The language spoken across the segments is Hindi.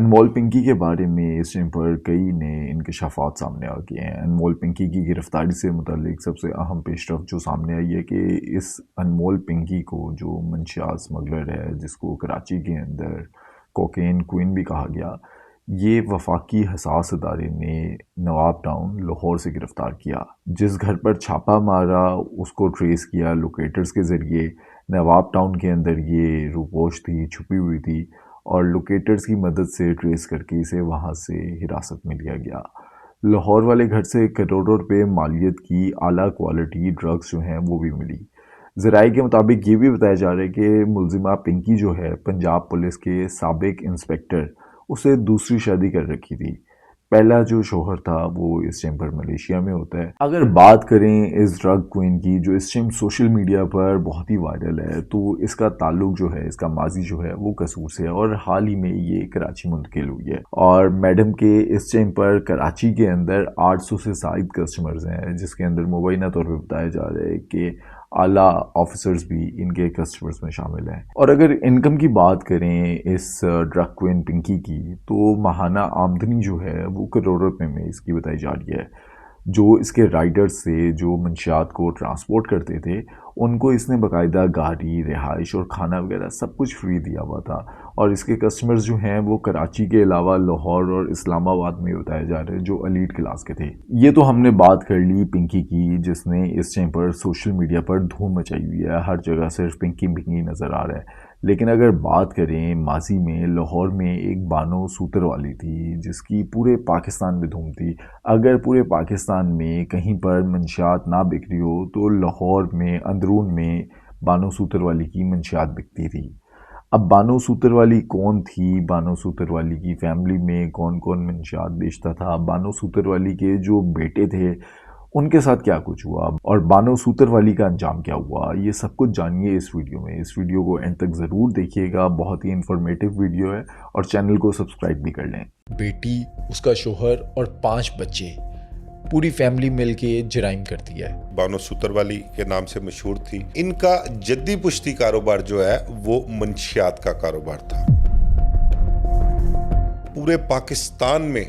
अनमोल पिंकी के बारे में इस टाइम पर कई नए इंकशाफात सामने आ गए हैं। अनमोल पिंकी की गिरफ्तारी से मुतालिक सबसे अहम पेशरफ जो सामने आई है कि इस अनमोल पिंकी को, जो मंशियात स्मगलर है, जिसको कराची के अंदर कोकेन क्वीन भी कहा गया, ये वफाकी हसास अदारे ने नवाब टाउन लाहौर से गिरफ़्तार किया। जिस घर पर छापा मारा उसको ट्रेस किया लोकेटर्स के ज़रिए। नवाब टाउन के अंदर ये रूपोश थी, छुपी हुई थी, और लोकेटर्स की मदद से ट्रेस करके इसे वहाँ से हिरासत में लिया गया। लाहौर वाले घर से करोड़ों रुपए मालियत की आला क्वालिटी ड्रग्स जो हैं वो भी मिली। ज़राए के मुताबिक ये भी बताया जा रहा है कि मुलजिमा पिंकी जो है, पंजाब पुलिस के साबिक इंस्पेक्टर, उसे दूसरी शादी कर रखी थी। पहला जो शोहर था वो इस टाइम पर मलेशिया में होता है। अगर बात करें इस ड्रग क्वीन की जो इस टाइम सोशल मीडिया पर बहुत ही वायरल है, तो इसका ताल्लुक जो है, इसका माजी जो है वो कसूर से है, और हाल ही में ये कराची मुंतकिल हुई है। और मैडम के इस टाइम पर कराची के अंदर 800 से ज़ायद कस्टमर्स हैं, जिसके अंदर मुबैना तौर पर बताया जा रहा है कि आला ऑफिसर्स भी इनके कस्टमर्स में शामिल हैं। और अगर इनकम की बात करें इस ड्रग क्वीन पिंकी की, तो माहाना आमदनी जो है वो करोड़ों रुपए में इसकी बताई जा रही है। जो इसके राइडर्स से जो मंशियात को ट्रांसपोर्ट करते थे, उनको इसने बाकायदा गाड़ी, रिहाइश और खाना वगैरह सब कुछ फ्री दिया हुआ था। और इसके कस्टमर्स जो हैं वो कराची के अलावा लाहौर और इस्लामाबाद में बताया जा रहा है, जो एलीट क्लास के थे। ये तो हमने बात कर ली पिंकी की, जिसने इस टाइम पर सोशल मीडिया पर धूम मचाई हुई है। हर जगह सिर्फ पिंकी पिंकी नज़र आ रहा है। लेकिन अगर बात करें माजी में, लाहौर में एक बानो सूतर वाली थी जिसकी पूरे पाकिस्तान में धूम थी। अगर पूरे पाकिस्तान में कहीं पर मंशियात ना बिक रही हो, तो लाहौर में अंदरून में बानो सूतर वाली की मंशियात बिकती थी। अब बानो सूतर वाली कौन थी, बानो सूतर वाली की फैमिली में कौन कौन मंशियात बेचता था, बानो सूतर वाली के जो बेटे थे उनके साथ क्या कुछ हुआ, और बानो सूतर वाली का अंजाम क्या हुआ, ये सब कुछ जानिए इस वीडियो में। इस वीडियो को एंड तक ज़रूर देखिएगा, बहुत ही इंफॉर्मेटिव वीडियो है, और चैनल को सब्सक्राइब भी कर लें। बेटी, उसका शोहर और 5 बच्चे, पूरी फैमिली मिलके जराइम करती है। बानो सूतरवाली के नाम से मशहूर थी। इनका जद्दी पुश्ती कारोबार जो है वो मंशियात का कारोबार था। पूरे पाकिस्तान में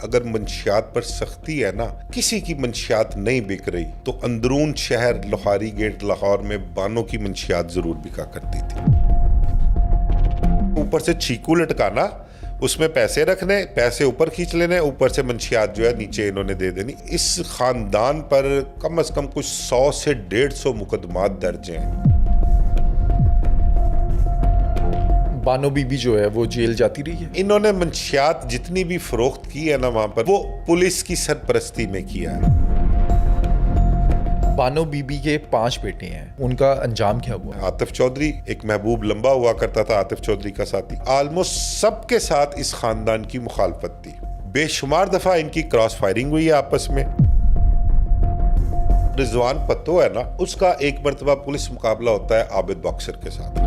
अगर मंशियात पर सख्ती है ना, किसी की मंशियात नहीं बिक रही, तो अंदरून शहर लोहारी गेट लाहौर में बानों की मंशियात जरूर बिका करती थी। ऊपर से चीकू लटकाना, उसमें पैसे रखने, पैसे ऊपर खींच लेने, ऊपर से मंशियात जो है नीचे इन्होंने दे देनी। इस खानदान पर कम से कम कुछ 100 से 150 मुकदमात दर्ज हैं। बानो बीबी जो है वो जेल जाती रही है। इन्होंने मंशियात जितनी भी फरोख्त की है ना वहां पर, वो पुलिस की सरपरस्ती में किया है। बानो बीबी के 5 बेटे हैं, उनका अंजाम क्या हुआ? आतिफ चौधरी, एक महबूब लंबा हुआ करता था आतिफ चौधरी का साथी, ऑलमोस्ट सबके साथ इस खानदान की मुखालफत थी। बेशुमार दफा इनकी क्रॉस फायरिंग हुई है आपस में। रिजवान पत्तो है ना, उसका एक मरतबा पुलिस मुकाबला होता है आबिद बॉक्सर के साथ।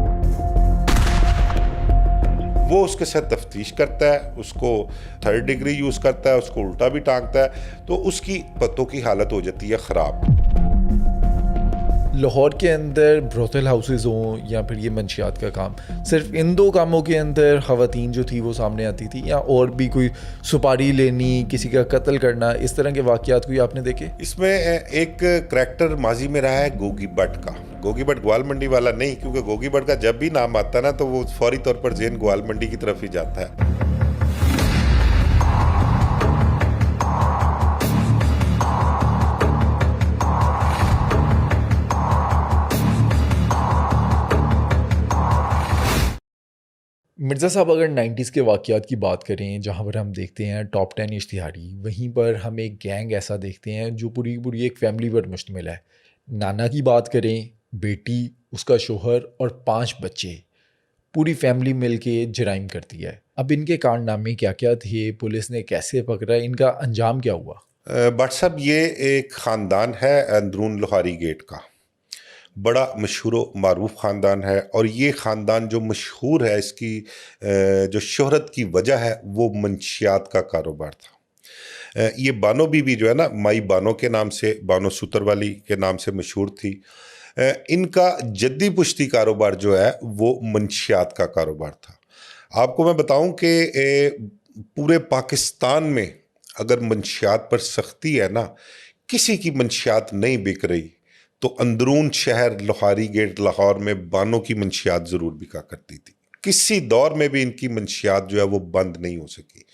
वो उसके साथ तफ्तीश करता है, उसको 3rd डिग्री यूज करता है, उसको उल्टा भी टांगता है, तो उसकी पत्तों की हालत हो जाती है खराब। लाहौर के अंदर ब्रोथल हाउसेज हों या फिर ये मंशियात का काम, सिर्फ इन 2 कामों के अंदर ख़वातीन जो थी वो सामने आती थी, या और भी कोई सुपारी लेनी, किसी का कत्ल करना, इस तरह के वाक़यात कोई आपने देखे? इसमें एक करैक्टर माजी में रहा है गोगी भट्ट का। गोगी भट्ट ग्वाल मंडी वाला नहीं, क्योंकि गोगी भट्ट का जब भी नाम आता है ना, तो वो फौरी तौर पर ज़हन ग्वाल मंडी की तरफ ही जाता है। मिर्ज़ा साहब, अगर 90s के वाक़यात की बात करें, जहाँ पर हम देखते हैं टॉप 10 इश्तिहारी, वहीं पर हम एक गैंग ऐसा देखते हैं जो पूरी की पूरी एक फैमिली पर मुश्तमिल है। नाना की बात करें, बेटी, उसका शोहर और 5 बच्चे, पूरी फैमिली मिलके जराइम करती है। अब इनके कारनामे क्या क्या थे, पुलिस ने कैसे पकड़ा, इनका अंजाम क्या हुआ? भट्ट साहब, ये एक ख़ानदान है अंदरून लोहारी गेट का, बड़ा मशहूर मारूफ ख़ानदान है। और ये ख़ानदान जो मशहूर है, इसकी जो शोहरत की वजह है वो मंशियात का कारोबार था। ये बानो बीबी जो है ना, माई बानो के नाम से, बानो सूतरवाली के नाम से मशहूर थी। इनका जद्दी पुश्ती कारोबार जो है वो मंशियात का कारोबार था। आपको मैं बताऊं कि पूरे पाकिस्तान में अगर मंशियात पर सख्ती है ना, किसी की मंशियात नहीं बिक रही, तो अंदरून शहर लोहारी गेट लाहौर में बानों की मंशियात ज़रूर बिका करती थी। किसी दौर में भी इनकी मंशियात जो है वो बंद नहीं हो सकी।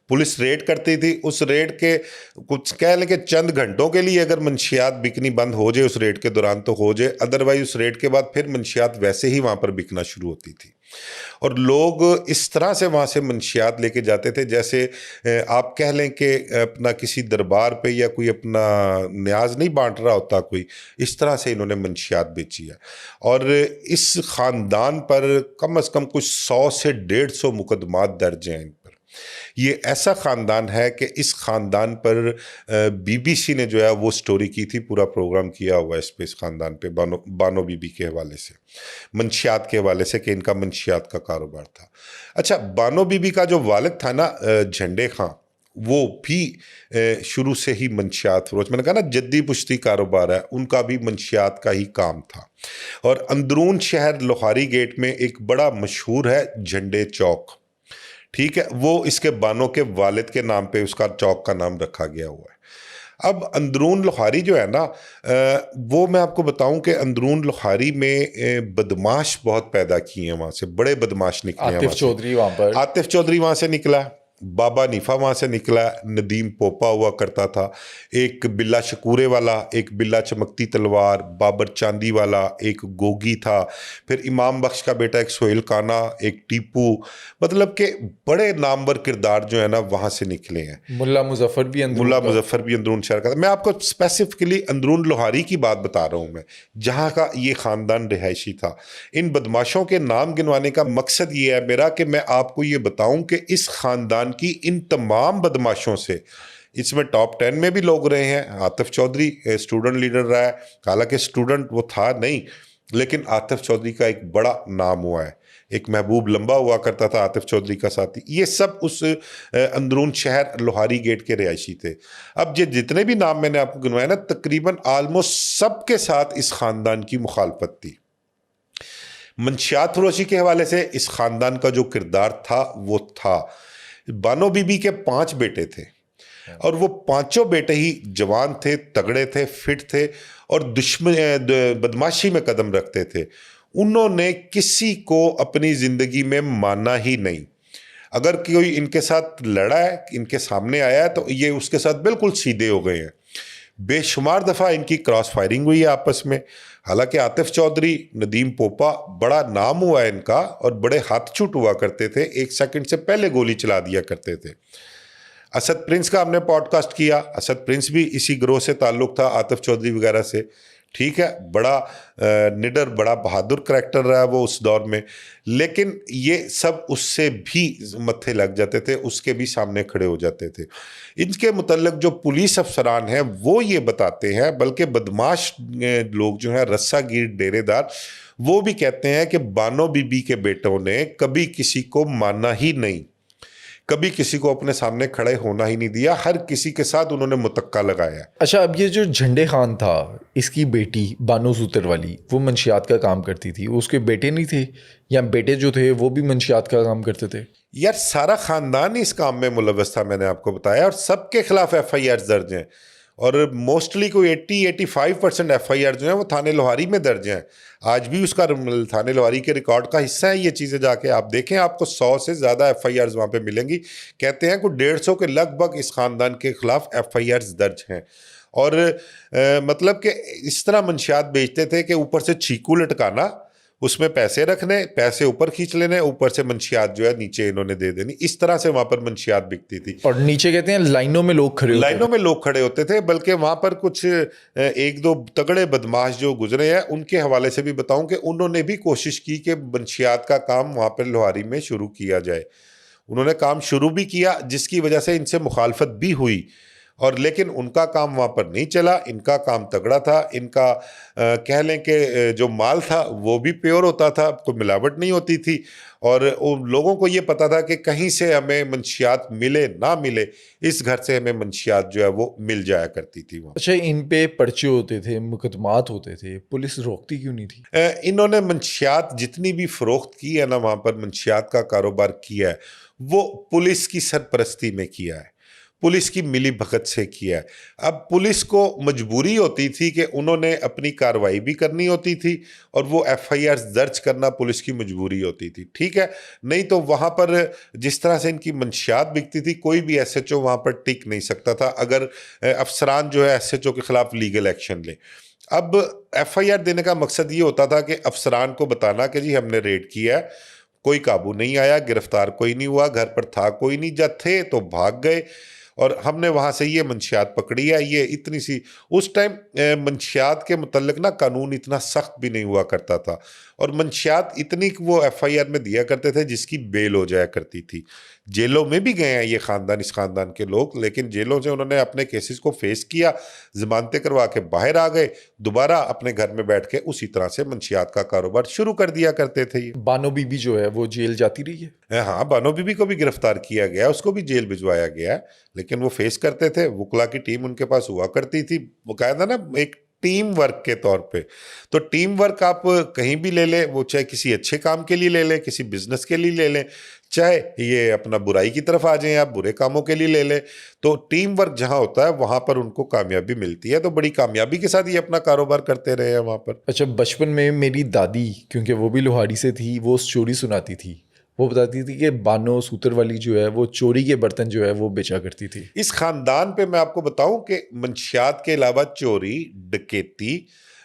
पुलिस रेड करती थी, उस रेड के कुछ कह लें कि चंद घंटों के लिए अगर मंशियात बिकनी बंद हो जाए उस रेड के दौरान तो हो जाए, अदरवाइज उस रेड के बाद फिर मंशियात वैसे ही वहाँ पर बिकना शुरू होती थी। और लोग इस तरह से वहाँ से मंशियात लेके जाते थे जैसे आप कह लें कि अपना किसी दरबार पे या कोई अपना न्याज नहीं बांट रहा होता कोई, इस तरह से इन्होंने मंशियात बेची है। और इस ख़ानदान पर कम अज़ कम कुछ 100 से 150 मुकदमात दर्ज हैं इन पर। ये ऐसा ख़ानदान है कि इस ख़ानदान पर बीबीसी ने जो है वो स्टोरी की थी, पूरा प्रोग्राम किया हुआ है इस पे, इस ख़ानदान पे, बानो बीबी के हवाले से, मंशियात के हवाले से कि इनका मंशियात का कारोबार था। अच्छा, बानो बीबी का जो वालिद था ना झंडे खां, वो भी शुरू से ही मंशियात फरोश, मैंने कहा ना जद्दी पुश्ती कारोबार है, उनका भी मंशियात का ही काम था। और अंदरून शहर लोहारी गेट में एक बड़ा मशहूर है झंडे चौक, ठीक है, वो इसके बानों के वालिद के नाम पे उसका चौक का नाम रखा गया हुआ है। अब अंदरून लोहारी जो है ना, वो मैं आपको बताऊं कि अंदरून लोहारी में बदमाश बहुत पैदा किए हैं, वहाँ से बड़े बदमाश निकले हैं। आतिफ चौधरी वहाँ पर, आतिफ चौधरी वहाँ से निकला, बाबा नीफा वहाँ से निकला, नदीम पोपा हुआ करता था, एक बिल्ला शकूरे वाला, एक बिल्ला चमकती तलवार, बाबर चांदी वाला, एक गोगी था, फिर इमाम बख्श का बेटा एक सोहेल काना, एक टीपू, मतलब कि बड़े नामवर किरदार जो है ना वहाँ से निकले हैं। मुल्ला मुजफ्फर भी अंदरून शहर का। मैं आपको स्पेसिफिकली अंदरून लोहारी की बात बता रहा हूँ मैं, जहाँ का ये ख़ानदान रिहायशी था। इन बदमाशों के नाम गिनवाने का मकसद ये है मेरा कि मैं आपको ये बताऊँ कि इस ख़ानदान की इन तमाम बदमाशों से, इसमें टॉप 10 में भी लोग रहे हैं। आतिफ चौधरी स्टूडेंट लीडर रहा है, हालांकि स्टूडेंट वो था नहीं, लेकिन आतिफ चौधरी का एक बड़ा नाम हुआ है। एक महबूब लंबा हुआ करता था आतिफ चौधरी का साथी। ये सब उस अंदरून शहर लोहारी गेट के रिहायशी थे। अब ये जितने भी नाम मैंने आपको गिनवाए ना, तकरीबन आलमोस्ट सबके साथ इस खानदान की मुखालफत थी। मंशियात फरोशी के हवाले से इस खानदान का जो किरदार था वो था, बानो बीबी के 5 बेटे थे और वो पांचों बेटे ही जवान थे, तगड़े थे, फिट थे और बदमाशी में कदम रखते थे। उन्होंने किसी को अपनी ज़िंदगी में माना ही नहीं। अगर कोई इनके साथ लड़ा है, इनके सामने आया है, तो ये उसके साथ बिल्कुल सीधे हो गए हैं। बेशुमार दफ़ा इनकी क्रॉस फायरिंग हुई है आपस में। हालांकि आतिफ चौधरी, नदीम पोपा, बड़ा नाम हुआ है इनका और बड़े हाथ छूट हुआ करते थे, 1 सेकंड से पहले गोली चला दिया करते थे। असद प्रिंस का हमने पॉडकास्ट किया, असद प्रिंस भी इसी ग्रोह से ताल्लुक़ था, आतिफ चौधरी वगैरह से, ठीक है। बड़ा निडर, बड़ा बहादुर करैक्टर रहा वो उस दौर में, लेकिन ये सब उससे भी मत्थे लग जाते थे, उसके भी सामने खड़े हो जाते थे। इनके मुतल्लिक जो पुलिस अफसरान हैं वो ये बताते हैं, बल्कि बदमाश लोग जो हैं, रस्सागीर डेरेदार, वो भी कहते हैं कि बानो बीबी के बेटों ने कभी किसी को माना ही नहीं, कभी किसी को अपने सामने खड़े होना ही नहीं दिया, हर किसी के साथ उन्होंने मुतक्का लगाया। अच्छा, अब ये जो झंडे खान था, इसकी बेटी बानो सूतर वाली, वो मंशियात का काम करती थी, उसके बेटे नहीं थे या बेटे जो थे वो भी मंशियात का काम करते थे? यार सारा ख़ानदान ही इस काम में मुलव्वस था, मैंने आपको बताया, और सबके खिलाफ FIR दर्ज हैं और मोस्टली कोई 80-85% FIR जो है वो थाने लोहारी में दर्ज हैं। आज भी उसका थाने लोहारी के रिकॉर्ड का हिस्सा है ये चीज़ें। जाके आप देखें, आपको 100 से ज़्यादा FIRs वहाँ पे मिलेंगी। कहते हैं कि 150 के लगभग इस ख़ानदान के ख़िलाफ़ FIRs दर्ज हैं। और मतलब कि इस तरह मंशियात बेचते थे कि ऊपर से चीकू लटकाना, उसमें पैसे रखने, पैसे ऊपर खींच लेने, ऊपर से मंशियात जो है नीचे इन्होंने दे देनी। इस तरह से वहाँ पर मंशियात बिकती थी। और नीचे कहते हैं लाइनों में लोग खड़े होते थे। बल्कि वहाँ पर कुछ 1-2 तगड़े बदमाश जो गुजरे हैं, उनके हवाले से भी बताऊं कि उन्होंने भी कोशिश की कि मंशियात का काम वहाँ पर लोहारी में शुरू किया जाए। उन्होंने काम शुरू भी किया, जिसकी वजह से इनसे मुखालफत भी हुई और लेकिन उनका काम वहाँ पर नहीं चला, इनका काम तगड़ा था। इनका कह लें कि जो माल था वो भी प्योर होता था, कोई मिलावट नहीं होती थी, और उन लोगों को ये पता था कि कहीं से हमें मंशियात मिले ना मिले, इस घर से हमें मंशियात जो है वो मिल जाया करती थी वहाँ। अच्छा, इन पे पर्चे होते थे, मुकदमात होते थे, पुलिस रोकती क्यों नहीं थी? इन्होंने मंशियात जितनी भी फरोख्त की है ना, वहाँ पर मंशियात का कारोबार किया है, वो पुलिस की सरपरस्ती में किया है, पुलिस की मिली भगत से किया है। अब पुलिस को मजबूरी होती थी कि उन्होंने अपनी कार्रवाई भी करनी होती थी, और वो एफआईआर दर्ज करना पुलिस की मजबूरी होती थी, ठीक है। नहीं तो वहाँ पर जिस तरह से इनकी मंशियात बिकती थी, कोई भी एसएचओ वहाँ पर टिक नहीं सकता था अगर अफसरान जो है एसएचओ के खिलाफ लीगल एक्शन ले। अब एफआईआर देने का मकसद ये होता था कि अफसरान को बताना कि जी हमने रेड किया है, कोई काबू नहीं आया, गिरफ्तार कोई नहीं हुआ, घर पर था कोई नहीं, जब थे तो भाग गए, और हमने वहाँ से ये मंशियात पकड़ी है। ये इतनी सी उस टाइम मंशियात के मुतल्लिक ना कानून इतना सख्त भी नहीं हुआ करता था, और मंशियात इतनी वो एफआईआर में दिया करते थे जिसकी बेल हो जाया करती थी। जेलों में भी गए हैं ये ख़ानदान, इस ख़ानदान के लोग, लेकिन जेलों से उन्होंने अपने केसेस को फेस किया, ज़मानतें करवा के बाहर आ गए, दोबारा अपने घर में बैठ के उसी तरह से मंशियात का कारोबार शुरू कर दिया करते थे ये। बानो बीबी जो है वो जेल जाती रही है। हाँ, बानो बीबी को भी गिरफ्तार किया गया, उसको भी जेल भिजवाया गया है, लेकिन वो फेस करते थे। वकला की टीम उनके पास हुआ करती थी, वो कहता ना एक टीम वर्क के तौर पे। तो टीम वर्क आप कहीं भी ले लें, वो चाहे किसी अच्छे काम के लिए ले लें, किसी बिजनेस के लिए ले लें, चाहे ये अपना बुराई की तरफ आ जाएं, आप बुरे कामों के लिए ले लें, तो टीम वर्क जहाँ होता है वहाँ पर उनको कामयाबी मिलती है। तो बड़ी कामयाबी के साथ ये अपना कारोबार करते रहे हैं वहाँ पर। अच्छा, बचपन में मेरी दादी, क्योंकि वो भी लोहाड़ी से थी, वो स्टोरी सुनाती थी। वो बताती थी कि बानो सूतर वाली जो है वो चोरी के बर्तन जो है वो बेचा करती थी। इस खानदान पे मैं आपको बताऊं कि मंशियात के अलावा चोरी, डकैती,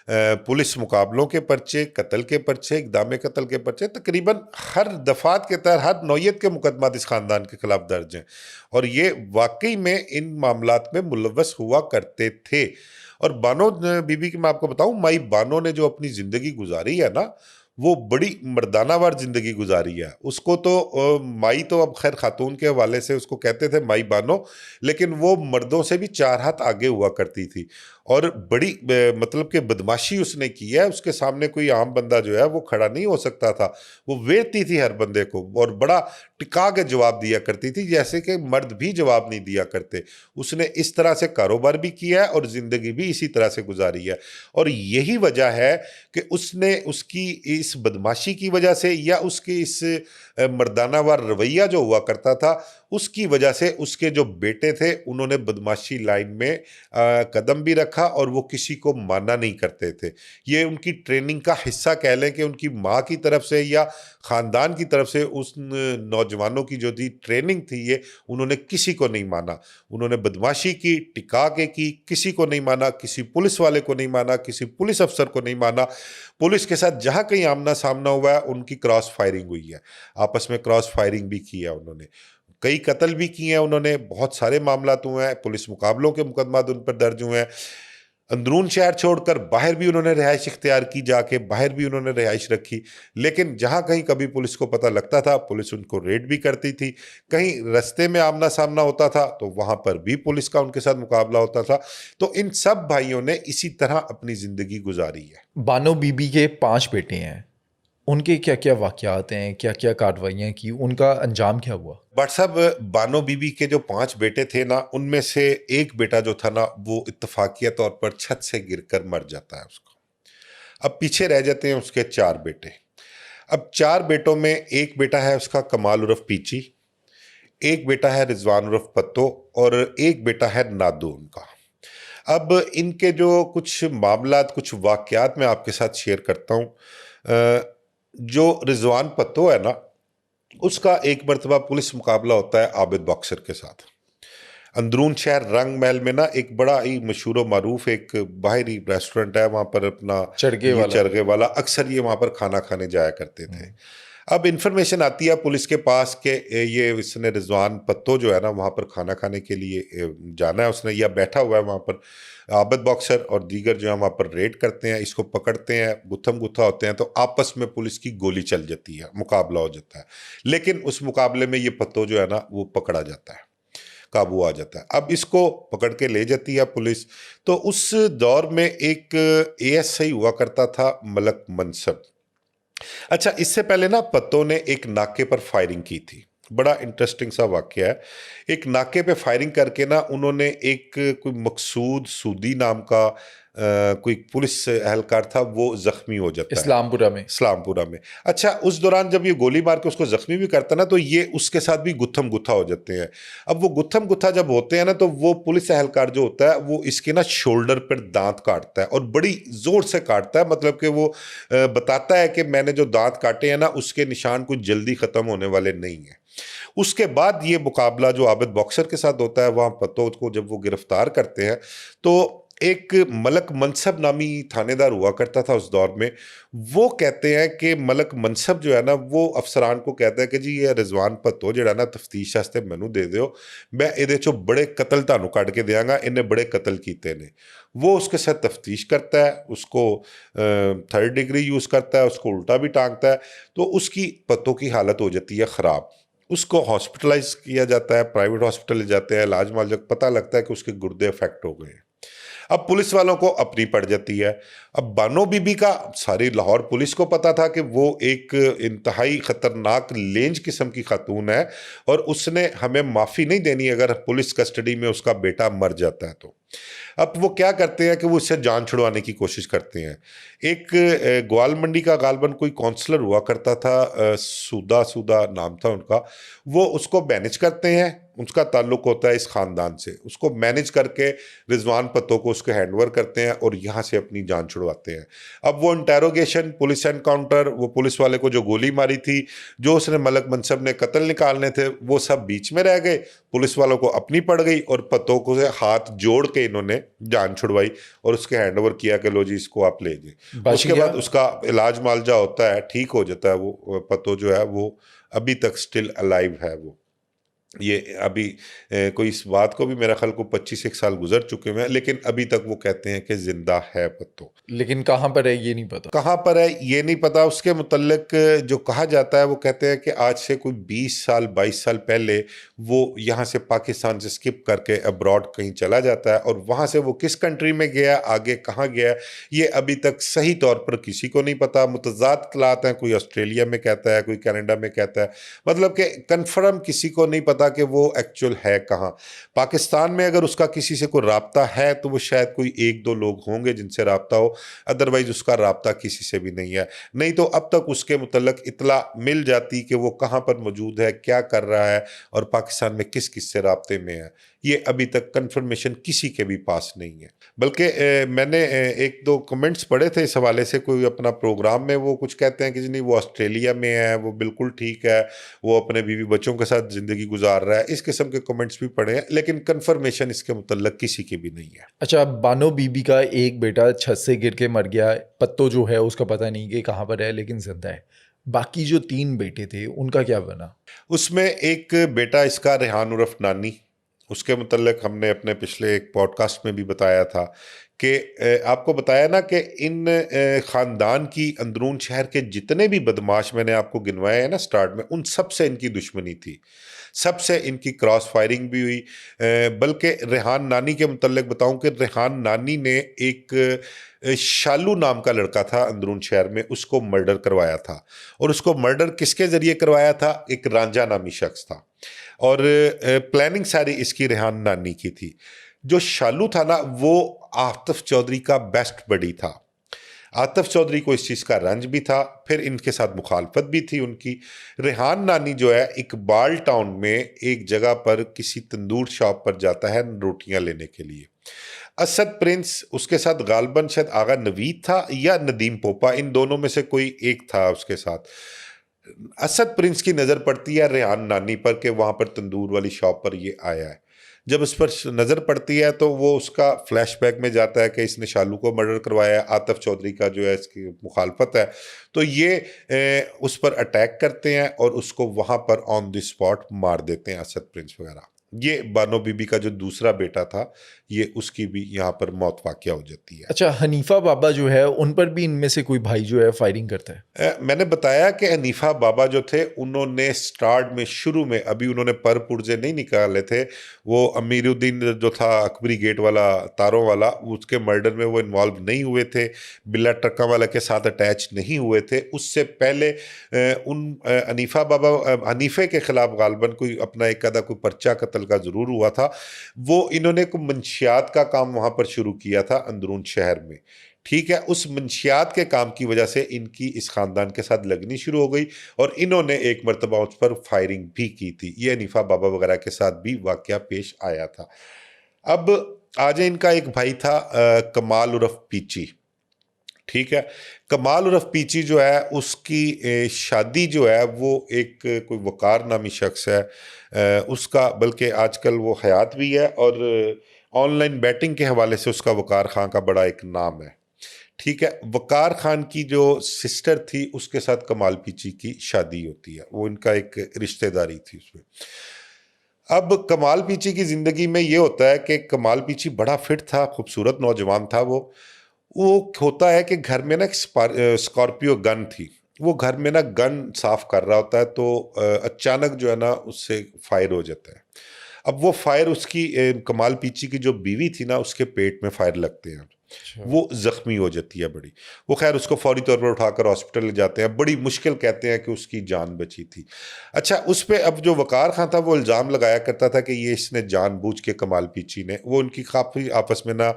पुलिस मुकाबलों के पर्चे, कत्ल के पर्चे, इक़दाम कत्ल के पर्चे, तकरीबन हर दफात के तहत हर नौयत के मुकदमा इस खानदान के खिलाफ दर्ज हैं, और ये वाकई में इन मामलात में मुलव्वस हुआ करते थे। और बानो बीबी की मैं आपको बताऊं, माई बानो ने जो अपनी ज़िंदगी गुजारी है ना, वो बड़ी मर्दानावार ज़िंदगी गुजारी है। उसको तो माई तो अब खैर खातून के हवाले से उसको कहते थे माई बानो, लेकिन वो मर्दों से भी 4 हाथ आगे हुआ करती थी, और बड़ी मतलब कि बदमाशी उसने की है। उसके सामने कोई आम बंदा जो है वो खड़ा नहीं हो सकता था, वो वेरती थी हर बंदे को, और बड़ा टिका के जवाब दिया करती थी, जैसे कि मर्द भी जवाब नहीं दिया करते। उसने इस तरह से कारोबार भी किया है और ज़िंदगी भी इसी तरह से गुजारी है, और यही वजह है कि उसने उसकी इस बदमाशी की वजह से, या उसके इस मर्दानावार रवैया जो हुआ करता था, उसकी वजह से उसके जो बेटे थे उन्होंने बदमाशी लाइन में कदम भी रखा, और वो किसी को माना नहीं करते थे। ये उनकी ट्रेनिंग का हिस्सा कह लें कि उनकी माँ की तरफ से या ख़ानदान की तरफ से उस नौजवानों की जो थी ट्रेनिंग थी, ये उन्होंने किसी को नहीं माना। उन्होंने बदमाशी की, टिका के की, किसी को नहीं माना, किसी पुलिस वाले को नहीं माना, किसी पुलिस अफसर को नहीं माना। पुलिस के साथ जहाँ कहीं आमना सामना हुआ है, उनकी क्रॉस फायरिंग हुई है, आपस में क्रॉस फायरिंग भी की है उन्होंने, कई कत्ल भी किए हैं उन्होंने, बहुत सारे मामलात हुए हैं, पुलिस मुकाबलों के मुकदमा उन पर दर्ज हुए हैं। अंदरून शहर छोड़कर बाहर भी उन्होंने रिहाइश इख्तियार की, जाके बाहर भी उन्होंने रिहाइश रखी, लेकिन जहाँ कहीं कभी पुलिस को पता लगता था, पुलिस उनको रेड भी करती थी। कहीं रास्ते में आमना सामना होता था तो वहाँ पर भी पुलिस का उनके साथ मुकाबला होता था। तो इन सब भाइयों ने इसी तरह अपनी ज़िंदगी गुजारी है। बानो बीबी के 5 बेटे हैं, उनके क्या क्या वाक़यात हैं, क्या क्या कार्रवाइयाँ की, उनका अंजाम क्या हुआ? बट साहब, बानो बीबी के जो 5 बेटे थे ना, उनमें से एक बेटा जो था ना, वो इत्तफाकिया तौर पर छत से गिरकर मर जाता है उसको। अब पीछे रह जाते हैं उसके 4 बेटे। अब 4 बेटों में एक बेटा है उसका कमाल उर्फ पीची, एक बेटा है रिजवान उर्फ पत्तो, और एक बेटा है नादू उनका। अब इनके जो कुछ मामलात, कुछ वाक़यात मैं आपके साथ शेयर करता हूँ। जो रिजवान पत्तो है ना, उसका एक मरतबा पुलिस मुकाबला होता है आबिद बॉक्सर के साथ। अंदरून शहर रंग महल में ना एक बड़ा ही मशहूर व मारूफ एक बाहरी रेस्टोरेंट है, वहाँ पर अपना चरगे वाला अक्सर ये वहाँ पर खाना खाने जाया करते थे। अब इन्फॉर्मेशन आती है पुलिस के पास कि ये इसने रिजवान पत्तो जो है ना वहाँ पर खाना खाने के लिए जाना है उसने, या बैठा हुआ है वहाँ पर। आबिद बॉक्सर और दीगर जो है वहाँ पर रेड करते हैं, इसको पकड़ते हैं, गुत्थम गुत्था होते हैं, तो आपस में पुलिस की गोली चल जाती है, मुकाबला हो जाता है। लेकिन उस मुकाबले में ये पत्तो जो है ना वो पकड़ा जाता है। काबू आ जाता है। अब इसको पकड़ के ले जाती है पुलिस। तो उस दौर में एक एएसआई हुआ करता था, मलक मनसब। अच्छा, इससे पहले ना पत्तों ने एक नाके पर फायरिंग की थी। बड़ा इंटरेस्टिंग सा वाकया है। एक नाके पे फायरिंग करके ना उन्होंने एक कोई मकसूद सूदी नाम का कोई पुलिस एहलकार था, वो जख्मी हो जाता है इस्लामपुरा में। इस्लामपुरा में। अच्छा, उस दौरान जब ये गोली मार के उसको जख्मी भी करता ना, तो ये उसके साथ भी गुत्थम गुत्था हो जाते हैं। अब वो गुत्थम गुत्था जब होते हैं ना, तो वो पुलिस एहलकार जो होता है वो इसके ना शोल्डर पर दांत काटता है, और बड़ी जोर से काटता है। मतलब कि वो बताता है कि मैंने जो दांत काटे हैं ना, उसके निशान कुछ जल्दी खत्म होने वाले नहीं है। उसके बाद ये मुकाबला जो आबिद बॉक्सर के साथ होता है, वहां पत्तों को जब वो गिरफ्तार करते हैं, तो एक मलक मनसब नामी थानेदार हुआ करता था उस दौर में। वो कहते हैं कि मलक मनसब जो है ना, वो अफसरान को कहता है कि जी ये रिजवान पत्तो जड़ा ना तफ्तीश वास्ते मैनू दे दियो, मैं इहदे चो बड़े कतल तानू कढ़ के देंगा, इन्हें बड़े कतल कीते ने। वो उसके साथ तफ्तीश करता है, उसको 3rd डिग्री यूज़ करता है, उसको उल्टा भी टांगता है। तो उसकी पत्तों की हालत हो जाती है ख़राब। उसको हॉस्पिटलाइज किया जाता है, प्राइवेट हॉस्पिटल ले जाते हैं, इलाज माल जब पता लगता है कि उसके गुर्दे अफेक्ट हो गए हैं। अब पुलिस वालों को अपनी पड़ जाती है। अब बानो बीबी का सारी लाहौर पुलिस को पता था कि वो एक इंतहाई खतरनाक लेंज किस्म की खातून है, और उसने हमें माफ़ी नहीं देनी अगर पुलिस कस्टडी में उसका बेटा मर जाता है तो। अब वो क्या करते हैं कि वो इससे जान छुड़वाने की कोशिश करते हैं। एक ग्वाल मंडी का गालबन कोई काउंसलर हुआ करता था, सूदा सूदा नाम था उनका। वो उसको मैनेज करते हैं, उसका ताल्लुक होता है इस ख़ानदान से। उसको मैनेज करके रिजवान पत्तों को उसके हैंडओवर करते हैं और यहाँ से अपनी जान छुड़वाते हैं। अब वो इंटेरोगेशन, पुलिस एनकाउंटर, वो पुलिस वाले को जो गोली मारी थी, जो उसने मलक मनसब ने कत्ल निकालने थे, वो सब बीच में रह गए। पुलिस वालों को अपनी पड़ गई और पत्तों को से हाथ जोड़ के इन्होंने जान छुड़वाई और उसके हैंडओवर किया कि लो जी इसको आप ले जाइए। बच उसके गया। बाद उसका इलाज मालजा होता है, ठीक हो जाता है। वो पत्तो जो है वो अभी तक स्टिल अलाइव है। वो ये अभी कोई इस बात को भी मेरा ख्याल को 25 एक साल गुजर चुके हैं, लेकिन अभी तक वो कहते हैं कि जिंदा है पत्तो। लेकिन कहाँ पर है ये नहीं पता। कहाँ पर है ये नहीं पता। उसके मुतल्लिक जो कहा जाता है, वो कहते हैं कि आज से कोई 20 साल 22 साल पहले वो यहाँ से पाकिस्तान से स्किप करके अब्रॉड कहीं चला जाता है, और वहाँ से वो किस कंट्री में गया, आगे कहाँ गया, ये अभी तक सही तौर पर किसी को नहीं पता। मुतज़ाद इत्तलात हैं, कोई ऑस्ट्रेलिया में कहता है, कोई कनाडा में कहता है, मतलब कि कन्फर्म किसी को नहीं पता कि वो एक्चुअल है कहाँ। पाकिस्तान में अगर उसका किसी से कोई राब्ता है तो वो शायद कोई 1-2 लोग होंगे जिनसे राब्ता हो, अदरवाइज उसका राब्ता किसी से भी नहीं है। नहीं तो अब तक उसके मुतल्लक इत्तला मिल जाती कि वो कहाँ पर मौजूद है, क्या कर रहा है और पाकिस्तान में किस किस से राब्ते में है। ये अभी तक कंफर्मेशन किसी के भी पास नहीं है। बल्कि मैंने 1-2 कमेंट्स पढ़े थे इस हवाले से। कोई अपना प्रोग्राम में वो कुछ कहते हैं कि नहीं वो ऑस्ट्रेलिया में है, वो बिल्कुल ठीक है, वो अपने बीवी बच्चों के साथ ज़िंदगी गुजार रहा है। इस किस्म के कमेंट्स भी पढ़े हैं, लेकिन कंफर्मेशन इसके मुतल्लक किसी की भी नहीं है। अच्छा, बानो बीबी का एक बेटा छत से गिर के मर गया, पत्तो जो है उसका पता नहीं कि कहाँ पर है, लेकिन जिंदा है। बाकी जो 3 बेटे थे उनका क्या बना? उसमें एक बेटा इसका रेहान उर्फ नानी, उसके मुतल्लिक हमने अपने पिछले एक पॉडकास्ट में भी बताया था कि आपको बताया ना कि इन ख़ानदान की अंदरून शहर के जितने भी बदमाश मैंने आपको गिनवाए हैं ना स्टार्ट में, उन सब से इनकी दुश्मनी थी, सबसे इनकी क्रॉस फायरिंग भी हुई। बल्कि रेहान नानी के मुतल्लिक बताऊं कि रेहान नानी ने एक शालू नाम का लड़का था अंदरून शहर में, उसको मर्डर करवाया था। और उसको मर्डर किसके ज़रिए करवाया था? एक रांझा नामी शख्स था, और प्लानिंग सारी इसकी रेहान नानी की थी। जो शालू था ना, वो आतिफ चौधरी का बेस्ट बडी था। आतिफ चौधरी को इस चीज़ का रंज भी था, फिर इनके साथ मुखालफत भी थी उनकी। रेहान नानी जो है इकबाल टाउन में एक जगह पर किसी तंदूर शॉप पर जाता है रोटियां लेने के लिए। असद प्रिंस उसके साथ गालबन शायद आगा नवीद था या नदीम पोपा, इन दोनों में से कोई एक था उसके साथ। असद प्रिंस की नज़र पड़ती है रेहान नानी पर कि वहाँ पर तंदूर वाली शॉप पर ये आया है। जब उस पर नज़र पड़ती है तो वो उसका फ्लैशबैक में जाता है कि इसने शालू को मर्डर करवाया है, आतिफ चौधरी का जो है इसकी मुखालफत है। तो ये उस पर अटैक करते हैं और उसको वहाँ पर ऑन द स्पॉट मार देते हैं असद प्रिंस वगैरह। ये बानो बीबी का जो दूसरा बेटा था, ये उसकी भी यहाँ पर मौत वाक़या हो जाती है। अच्छा, हनीफा बाबा जो है उन पर भी इनमें से कोई भाई जो है फायरिंग करता है? मैंने बताया कि हनीफा बाबा जो थे उन्होंने स्टार्ट में शुरू में अभी उन्होंने पर पुर्जे नहीं निकाले थे। वो अमीरुद्दीन जो था अकबरी गेट वाला तारों वाला, उसके मर्डर में वो इन्वॉल्व नहीं हुए थे, बिल्ला ट्रक्का वाला के साथ अटैच नहीं हुए थे। उससे पहले हनीफा बाबा हनीफे के खिलाफ गालबन कोई अपना एक आधा कोई पर्चा कत्ल का ज़रूर हुआ था। वो इन्होंने कोई मंशियात का काम वहाँ पर शुरू किया था अंदरून शहर में। ठीक है, उस मंशियात के काम की वजह से इनकी इस ख़ानदान के साथ लगनी शुरू हो गई और इन्होंने एक मरतबा उस पर फायरिंग भी की थी। ये हनीफा बाबा वगैरह के साथ भी वाक़या पेश आया था। अब आगे इनका एक भाई था कमाल उर्फ पीची। ठीक है, कमाल उर्फ पीची जो है उसकी शादी जो है वो एक कोई वकार नामी शख्स है, उसका बल्कि आजकल वो हयात भी है और ऑनलाइन बैटिंग के हवाले से उसका वकार खां का बड़ा एक नाम है। ठीक है, वकार खान की जो सिस्टर थी उसके साथ कमाल पीची की शादी होती है, वो इनका एक रिश्तेदारी थी उसमें। अब कमाल पीची की ज़िंदगी में ये होता है कि कमाल पीची बड़ा फिट था, खूबसूरत नौजवान था वो होता है कि घर में ना एक स्कॉर्पियो गन थी। वो घर में ना गन साफ कर रहा होता है तो अचानक जो है ना उससे फायर हो जाता है। अब वो फायर उसकी कमाल पीची की जो बीवी थी ना उसके पेट में फायर लगते हैं। अच्छा। वो जख्मी हो जाती है बड़ी। वो खैर उसको फौरी तौर पर उठाकर हॉस्पिटल ले जाते हैं, बड़ी मुश्किल कहते हैं कि उसकी जान बची थी। अच्छा, उस पे अब जो वकार खां था वो इल्ज़ाम लगाया करता था कि ये इसने जानबूझ के कमाल पीची ने, वो उनकी काफ़ी आपस में ना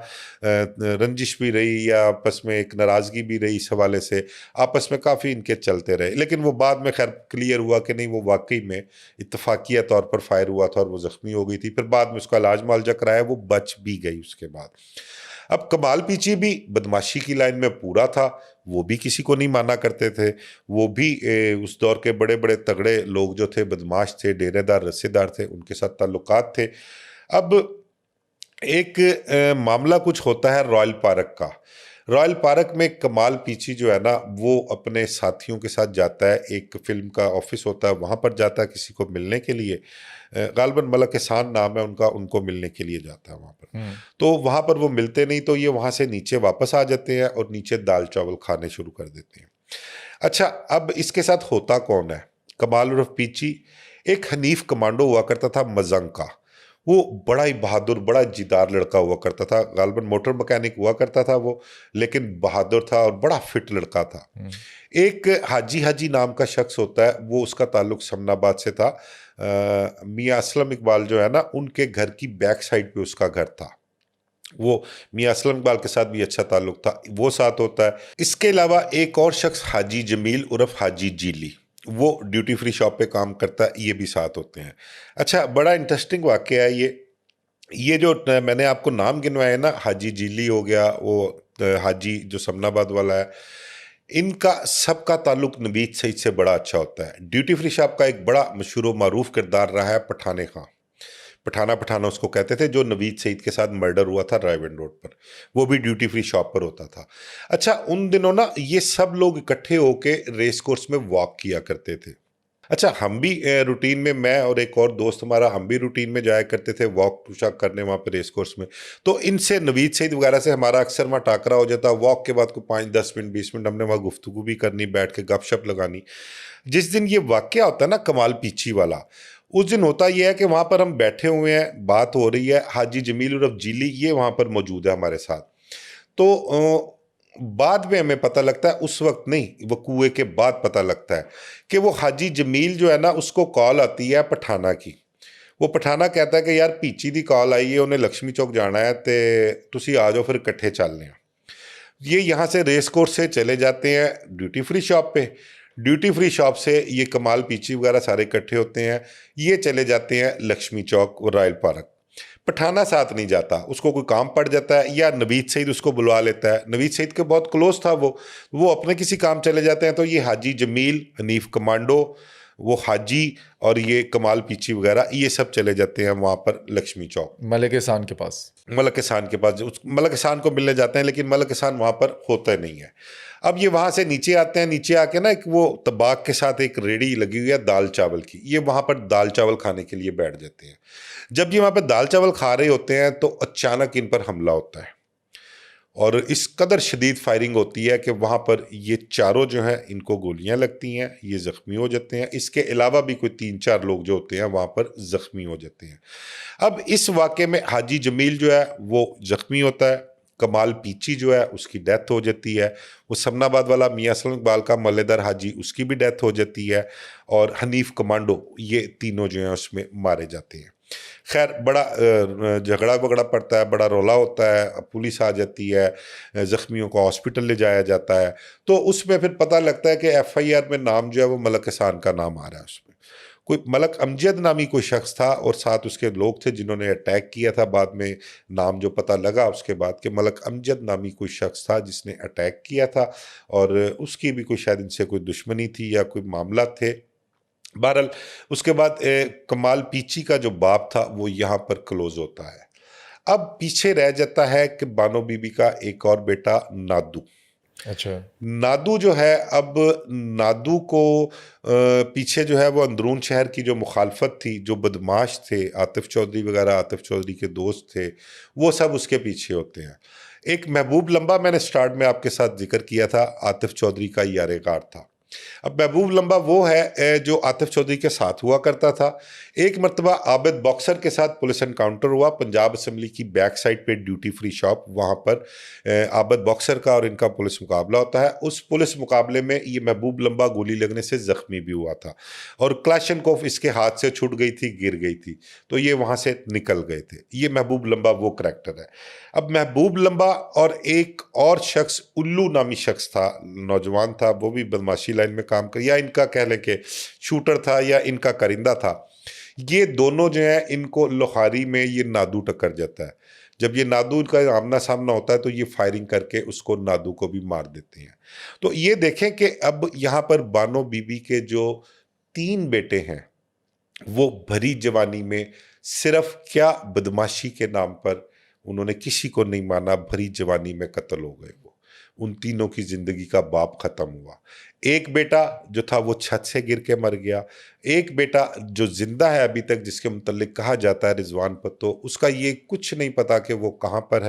रंजिश भी रही या आपस में एक नाराज़गी भी रही, इस हवाले से आपस में काफ़ी इनके चलते रहे। लेकिन वो बाद में खैर क्लियर हुआ कि नहीं, वो वाकई में इत्तफाकिया तौर पर फायर हुआ था और वो ज़ख्मी हो गई थी। फिर बाद में उसका इलाज मुआवजा कराया, वो बच भी गई उसके बाद। अब कमाल पीची भी बदमाशी की लाइन में पूरा था, वो भी किसी को नहीं माना करते थे। वो भी उस दौर के बड़े बड़े तगड़े लोग जो थे, बदमाश थे, डेरेदार रस्सेदार थे, उनके साथ ताल्लुकात थे। अब एक मामला कुछ होता है रॉयल पार्क का। रॉयल पार्क में कमाल पीची जो है ना वो अपने साथियों के साथ जाता है, एक फिल्म का ऑफिस होता है वहाँ पर जाता है किसी को मिलने के लिए। गालिबन मलक एहसान नाम है उनका, उनको मिलने के लिए जाता है वहाँ पर। तो वहाँ पर वो मिलते नहीं तो ये वहाँ से नीचे वापस आ जाते हैं और नीचे दाल चावल खाने शुरू कर देते हैं। अच्छा, अब इसके साथ होता कौन है? कमाल उर्फ पीची एक हनीफ कमांडो हुआ करता था मजंग का। वो बड़ा ही बहादुर, बड़ा जिद्दार लड़का हुआ करता था। गालिबन मोटर मैकेनिक हुआ करता था वो, लेकिन बहादुर था और बड़ा फिट लड़का था। एक हाजी हाजी नाम का शख्स होता है, वो उसका ताल्लुक समनाबाद से था। मियाँ असलम इकबाल जो है ना उनके घर की बैक साइड पे उसका घर था। वो मियाँ असलम इकबाल के साथ भी अच्छा ताल्लुक था, वो साथ होता है। इसके अलावा एक और शख्स हाजी जमील उर्फ हाजी जीली, वो ड्यूटी फ्री शॉप पे काम करता है, ये भी साथ होते हैं। अच्छा, बड़ा इंटरेस्टिंग वाक़या है ये जो मैंने आपको नाम गिनवाए ना, हाजी जीली हो गया, वो हाजी जो समनाबाद वाला है, इनका सबका ताल्लुक नवीद सईद से बड़ा अच्छा होता है। ड्यूटी फ्री शॉप का एक बड़ा मशहूर व मारूफ किरदार रहा है पठाने खां। पठाना उसको कहते थे, जो नवीद सईद के साथ मर्डर हुआ था रायविंड रोड पर, वो भी ड्यूटी फ्री शॉप पर होता था। अच्छा, उन दिनों ना ये सब लोग इकट्ठे होके रेस कोर्स में वॉक किया करते थे। अच्छा, हम भी रूटीन में, मैं और एक और दोस्त हमारा, हम भी रूटीन में जाया करते थे वॉक टूशा करने वहाँ पे रेस कोर्स में। तो इनसे नवीद सईद वगैरह से हमारा अक्सर वहाँ टाकरा हो जाता। वॉक के बाद को 5-10 मिनट 20 मिनट हमने वहाँ गुफ्तगू भी करनी, बैठ के गपशप लगानी। जिस दिन ये वाक़या होता है ना कमाल पीची वाला, उस दिन होता यह है कि वहाँ पर हम बैठे हुए हैं, बात हो रही है, हाजी जमील उर्फ जीली ये वहाँ पर मौजूद है हमारे साथ। तो बाद में हमें पता लगता है, उस वक्त नहीं, वो कुएं के बाद पता लगता है कि वो हाजी जमील जो है ना उसको कॉल आती है पठाना की। वो पठाना कहता है कि यार पीची दी कॉल आई है, उन्हें लक्ष्मी चौक जाना है, तो तुसी आ जाओ फिर इकट्ठे चलने हैं। ये यहाँ से रेस कोर्स से चले जाते हैं ड्यूटी फ्री शॉप पे। ड्यूटी फ्री शॉप से ये कमाल पीची वगैरह सारे इकट्ठे होते हैं, ये चले जाते हैं लक्ष्मी चौक और रॉयल पार्क। पठाना साथ नहीं जाता, उसको कोई काम पड़ जाता है या नवीद सईद उसको बुलवा लेता है। नवीद सईद के बहुत क्लोज था वो अपने किसी काम चले जाते हैं। तो ये हाजी जमील, हनीफ कमांडो, वो हाजी और ये कमाल पीची वगैरह ये सब चले जाते हैं वहाँ पर लक्ष्मी चौक, मलिक एहसान के पास। मलक एहसान के पास। उस मलक एहसान को मिलने जाते हैं, लेकिन मलक एहसान वहाँ पर होता नहीं है। अब ये वहाँ से नीचे आते हैं, नीचे आके ना एक वो तबाक के साथ एक रेड़ी लगी हुई है दाल चावल की, ये वहाँ पर दाल चावल खाने के लिए बैठ जाते हैं। जब ये वहाँ पर दाल चावल खा रहे होते हैं तो अचानक इन पर हमला होता है और इस कदर शदीद फायरिंग होती है कि वहाँ पर ये चारों जो हैं इनको गोलियां लगती हैं, ये ज़ख्मी हो जाते हैं। इसके अलावा भी कोई 3-4 लोग जो होते हैं वहाँ पर ज़ख्मी हो जाते हैं। अब इस वाक़े में हाजी जमील जो है वो ज़ख्मी होता है, कमाल पीची जो है उसकी डेथ हो जाती है, वो समनाबाद वाला मियाँ असलम इकबाल का मल्लेदार हाजी उसकी भी डेथ हो जाती है, और हनीफ कमांडो ये तीनों जो हैं उसमें मारे जाते हैं। खैर बड़ा झगड़ा वगड़ा पड़ता है, बड़ा रौला होता है, पुलिस आ जाती है, ज़ख्मियों को हॉस्पिटल ले जाया जाता है। तो उसमें फिर पता लगता है कि एफआईआर में नाम जो है वो मलक एहसान का नाम आ रहा है। उसमें कोई मलक अमजद नामी कोई शख्स था और साथ उसके लोग थे जिन्होंने अटैक किया था। बाद में नाम जो पता लगा उसके बाद कि मलक अमजद नामी कोई शख्स था जिसने अटैक किया था, और उसकी भी कोई शायद इनसे कोई दुश्मनी थी या कोई मामला थे। बहरहाल उसके बाद कमाल पीची का जो बाप था वो यहाँ पर क्लोज होता है। अब पीछे रह जाता है कि बानो बीबी का एक और बेटा नादू। अच्छा। नादू जो है, अब नादू को पीछे जो है वो अंदरून शहर की जो मुखालफत थी, जो बदमाश थे, आतिफ चौधरी वगैरह, आतिफ चौधरी के दोस्त थे, वो सब उसके पीछे होते हैं। एक महबूब लंबा मैंने स्टार्ट में आपके साथ जिक्र किया था, आतिफ चौधरी का यारेगार था। अब महबूब लंबा वो है जो आतिफ चौधरी के साथ हुआ करता था। एक मरतबा आबिद बॉक्सर के साथ पुलिस एनकाउंटर हुआ पंजाब असम्बली की बैक साइड पे, ड्यूटी फ्री शॉप, वहाँ पर आबिद बॉक्सर का और इनका पुलिस मुकाबला होता है। उस पुलिस मुकाबले में ये महबूब लंबा गोली लगने से ज़ख्मी भी हुआ था और क्लाशनकोफ इसके हाथ से छूट गई थी, गिर गई थी, तो ये वहाँ से निकल गए थे। ये महबूब लंबा वो करैक्टर है। अब महबूब लंबा और एक और शख्स उल्लू नामी शख्स था, नौजवान था, वो भी बदमाशी लाइन में काम कर, या इनका कह लें कि शूटर था या इनका करिंदा था। ये दोनों जो है इनको लोहारी में ये नादू टक्कर जाता है। जब ये नादू का आमना सामना होता है तो ये फायरिंग करके उसको, नादू को भी मार देते हैं। तो ये देखें कि अब यहाँ पर बानो बीबी के जो 3 बेटे हैं वो भरी जवानी में सिर्फ क्या बदमाशी के नाम पर उन्होंने किसी को नहीं माना, भरी जवानी में कत्ल हो गए। वो उन तीनों की जिंदगी का बाप खत्म हुआ। एक बेटा जो था वो छत से गिर के मर गया। एक बेटा जो जिंदा है अभी तक, जिसके मुतल्लिक कहा जाता है रिजवान पत्तो, उसका ये कुछ नहीं पता कि वो कहाँ पर